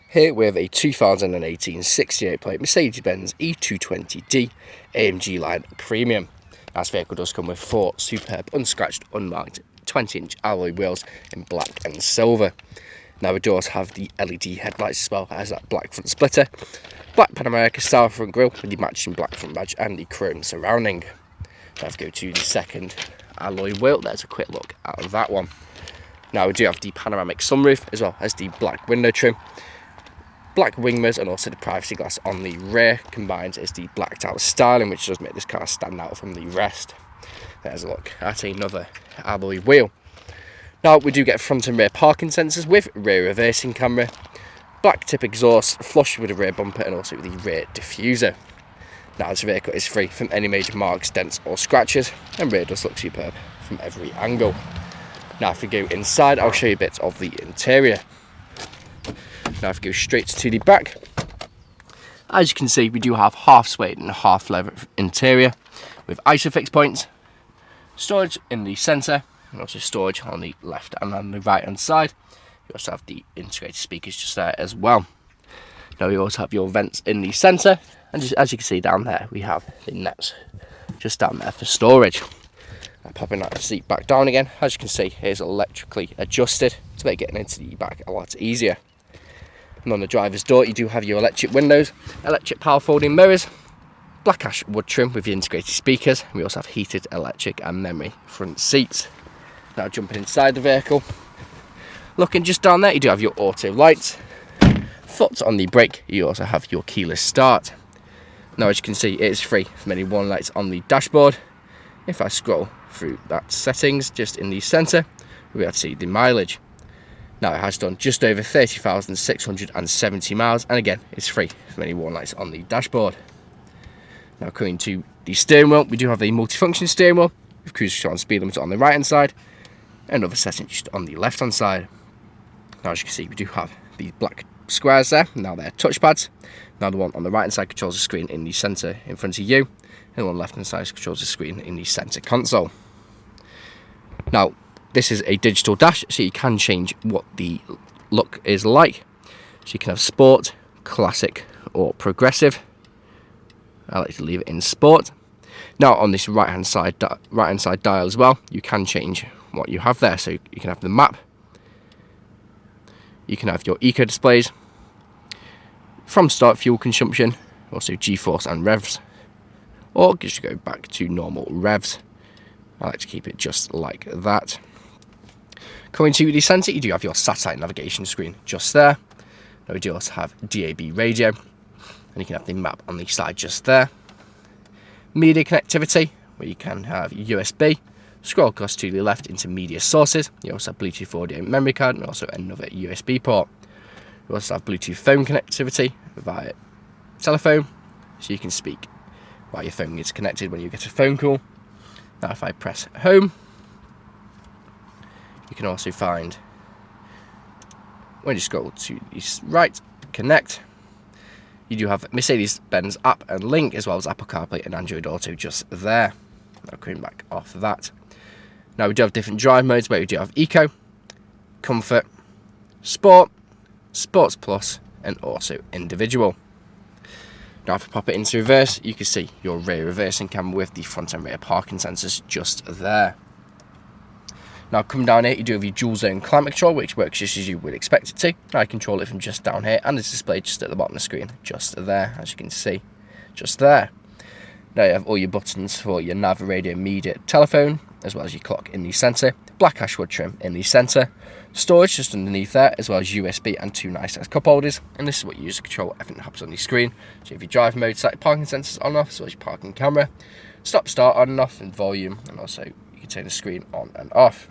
Here we have a 2018 68 plate Mercedes-Benz E220D AMG line premium. This vehicle does come with 4 superb unscratched unmarked 20-inch alloy wheels in black and silver. Now we do also have the LED headlights as well as that black front splitter, black Panoramic style front grille with the matching black front badge and the chrome surrounding. Let's go to the second alloy wheel. There's a quick look at that one. Now we do have the panoramic sunroof as well as the black window trim, black wing mirrors and also the privacy glass on the rear combined is the blacked out styling, which does make this car stand out from the rest. There's a look at another alloy wheel. Now we do get front and rear parking sensors with rear reversing camera, black tip exhaust flush with the rear bumper and also the rear diffuser. Now this vehicle is free from any major marks, dents or scratches, and rear does look superb from every angle. Now if we go inside, I'll show you bits of the interior. Now if we go straight to the back, as you can see we do have half suede and half leather interior with isofix points, storage in the centre and also storage on the left and on the right hand side. You also have the integrated speakers just there as well. Now we also have your vents in the centre, and just, as you can see down there we have the nets just down there for storage. Now popping that seat back down again, as you can see it is electrically adjusted to make getting into the back a lot easier. And on the driver's door you do have your electric windows, electric power folding mirrors, black ash wood trim with the integrated speakers. We also have heated electric and memory front seats. Now jumping inside the vehicle, looking just down there you do have your auto lights, foot on the brake, you also have your keyless start. Now as you can see it is free from any warning lights on the dashboard. If I scroll through that settings just in the centre, we'll be able to see the mileage. Now it has done just over 30,670 miles, and again it's free from any warning lights on the dashboard. Now coming to the steering wheel, we do have a multifunction steering wheel with cruise control and speed limiter on the right hand side and other settings just on the left hand side. Now as you can see we do have these black squares there, now they're touchpads. Now the one on the right hand side controls the screen in the centre in front of you, and the one on the left hand side controls the screen in the centre console. Now this is a digital dash, so you can change what the look is like. So you can have sport, classic or progressive. I like to leave it in sport. Now on this right hand side dial as well, you can change what you have there. So you can have the map, you can have your eco displays, from start fuel consumption, also G-force and revs, or just go back to normal revs. I like to keep it just like that. Coming to the centre, you do have your satellite navigation screen just there. Now we do also have DAB radio, and you can have the map on the side just there. Media connectivity, where you can have USB, scroll across to the left into media sources. You also have Bluetooth audio memory card and also another USB port. You also have Bluetooth phone connectivity via telephone, so you can speak while your phone is connected when you get a phone call. Now if I press home, you can also find, when you scroll to the right, connect, you do have Mercedes-Benz app and link as well as Apple CarPlay and Android Auto just there. Now coming back off that. Now we do have different drive modes where we do have Eco, Comfort, Sport, Sports Plus and also Individual. Now if I pop it into reverse, you can see your rear reversing camera with the front and rear parking sensors just there. Now come down here, you do have your dual zone climate control, which works just as you would expect it to. I control it from just down here, and it's displayed just at the bottom of the screen, just there, as you can see, just there. Now you have all your buttons for your nav, radio, media, telephone, as well as your clock in the centre, black ash wood trim in the centre, storage just underneath there, as well as USB and 2 nice size cup holders, and this is what you use to control everything that happens on the screen. So if you drive mode, set parking sensors on and off, as well as your parking camera, stop start on and off, and volume, and also you can turn the screen on and off.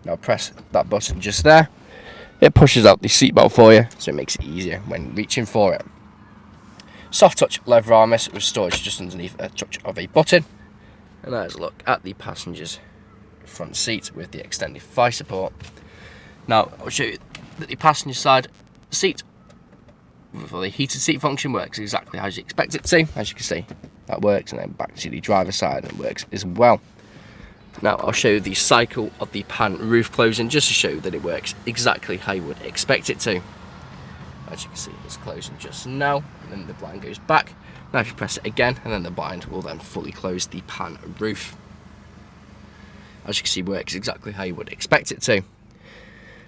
Now press that button just there, it pushes out the seatbelt for you, so it makes it easier when reaching for it. Soft touch leather armrest with storage just underneath a touch of a button. And there's a look at the passenger's front seat with the extended thigh support. Now I'll show you that the passenger side seat for the heated seat function works exactly as you expect it to. As you can see, that works, and then back to the driver's side and it works as well. Now I'll show you the cycle of the pan roof closing just to show you that it works exactly how you would expect it to. As you can see, it's closing just now, and then the blind goes back. Now if you press it again, and then the blind will then fully close the pan roof. As you can see, it works exactly how you would expect it to.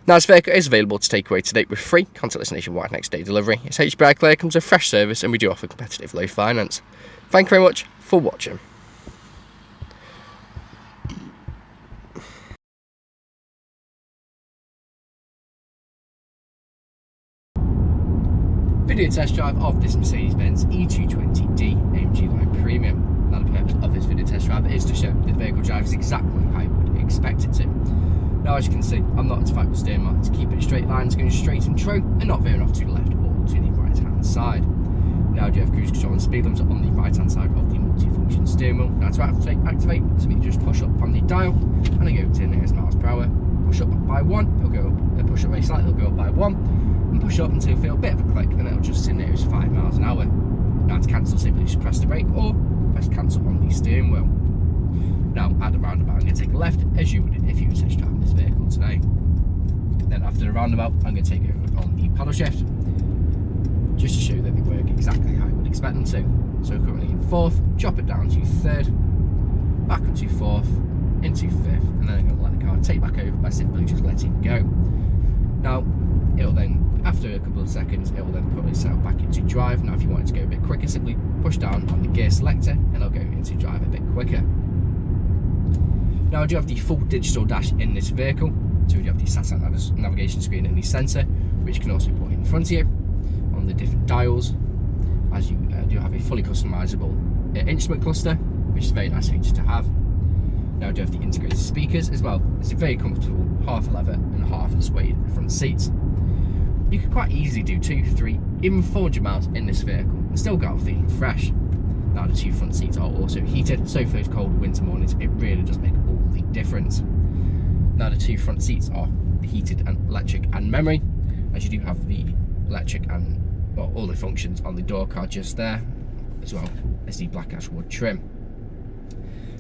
Now this vehicle is available to take away today with free contactless nationwide next day delivery. It's HPI clear, comes with fresh service, and we do offer competitive low finance. Thank you very much for watching. Video test drive of this Mercedes-Benz E220D AMG Line Premium. Now the purpose of this video test drive is to show that the vehicle drives exactly how you would expect it to. Now as you can see, I'm not at a fight with steering wheel, to keep it straight lines, going straight and true, and not veering off to the left or to the right hand side. Now I do have cruise control and speed limiter on the right hand side of the multi-function steering wheel. Now to activate, so we just push up on the dial, and I go to the nearest miles per hour. Push up by 1, it'll go up, push up very slightly, it'll go up by 1, and push up until you feel a bit of a click, and it'll just sit near as 5 miles an hour. Now to cancel, simply just press the brake or press cancel on the steering wheel. Now at the roundabout, I'm going to take a left as you would if you were test driving this vehicle today. Then after the roundabout, I'm going to take over on the paddle shift, just to show you that they work exactly how you would expect them to. So currently in 4th, chop it down to 3rd, back up to 4th, into 5th, and then I'm going to let the car take back over by simply just letting go. Now, it'll then, after a couple of seconds, it will then put itself back into drive. Now if you want it to go a bit quicker, simply push down on the gear selector and it'll go into drive a bit quicker. Now I do have the full digital dash in this vehicle, so we do have the sat navigation screen and the sensor, which you can also put in front of you on the different dials, as you do have a fully customizable instrument cluster, which is a very nice feature to have. Now I do have the integrated speakers as well. It's a very comfortable half leather and half suede front seats. You could quite easily do 2, 3, even 400 miles in this vehicle and still go out feeling fresh. Now the 2 front seats are also heated, so for those cold winter mornings it really does make all the difference. Now the 2 front seats are heated and electric and memory, as you do have the electric and all the functions on the door card just there, as well as the black ash wood trim.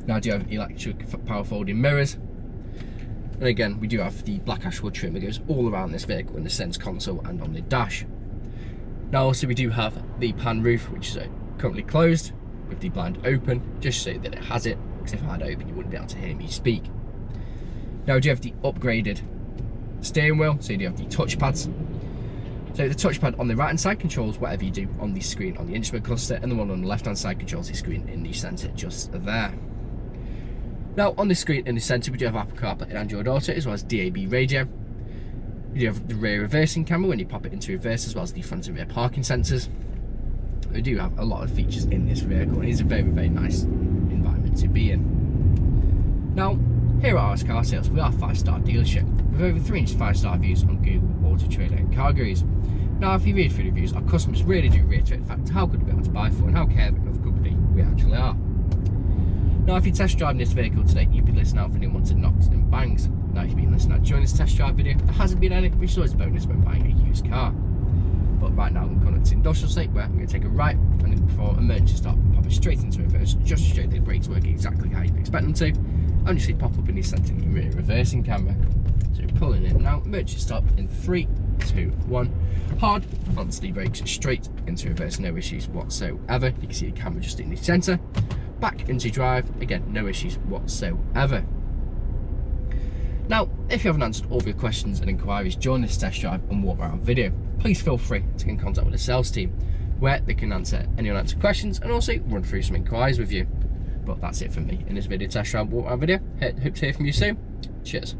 Now I do have electric power folding mirrors, and again we do have the black ash wood trim that goes all around this vehicle in the center console and on the dash. Now also we do have the pan roof, which is currently closed with the blind open, just so that it has it, because if I had it open you wouldn't be able to hear me speak. Now we do have the upgraded steering wheel, so you do have the touchpads. So the touchpad on the right hand side controls whatever you do on the screen on the instrument cluster, and the one on the left hand side controls the screen in the center just there. Now on the screen in the centre we do have Apple CarPlay and Android Auto, as well as DAB radio. We do have the rear reversing camera when you pop it into reverse, as well as the front and rear parking sensors. We do have a lot of features in this vehicle, and it is a very, very nice environment to be in. Now here at RS Car Sales, we are a 5-star dealership with over 300 5-star reviews on Google, Autotrader and CarGurus. Now if you read through the reviews, our customers really do reiterate the fact how good we're able to buy for and how caring of a company we actually are. Now if you're test driving this vehicle today, you'd be listening out for any unwanted knocks and bangs. Now if you've been listening out during this test drive video, there hasn't been any, which is always a bonus when buying a used car. But right now I'm going to industrial state, where I'm going to take a right, I'm going to perform emergency stop and pop it straight into reverse, just to show that the brakes work exactly how you'd expect them to. And just pop up in the centre of the rear reversing camera. So pulling in now, emergency stop in 3, 2, 1. Hard onto the brakes, straight into reverse, no issues whatsoever. You can see the camera just in the centre. Back into drive, again, no issues whatsoever. Now, if you haven't answered all of your questions and inquiries during this test drive and walk around video, please feel free to get in contact with the sales team, where they can answer any unanswered questions and also run through some inquiries with you. But that's it from me in this video test drive walk around video. Hope to hear from you soon. Cheers.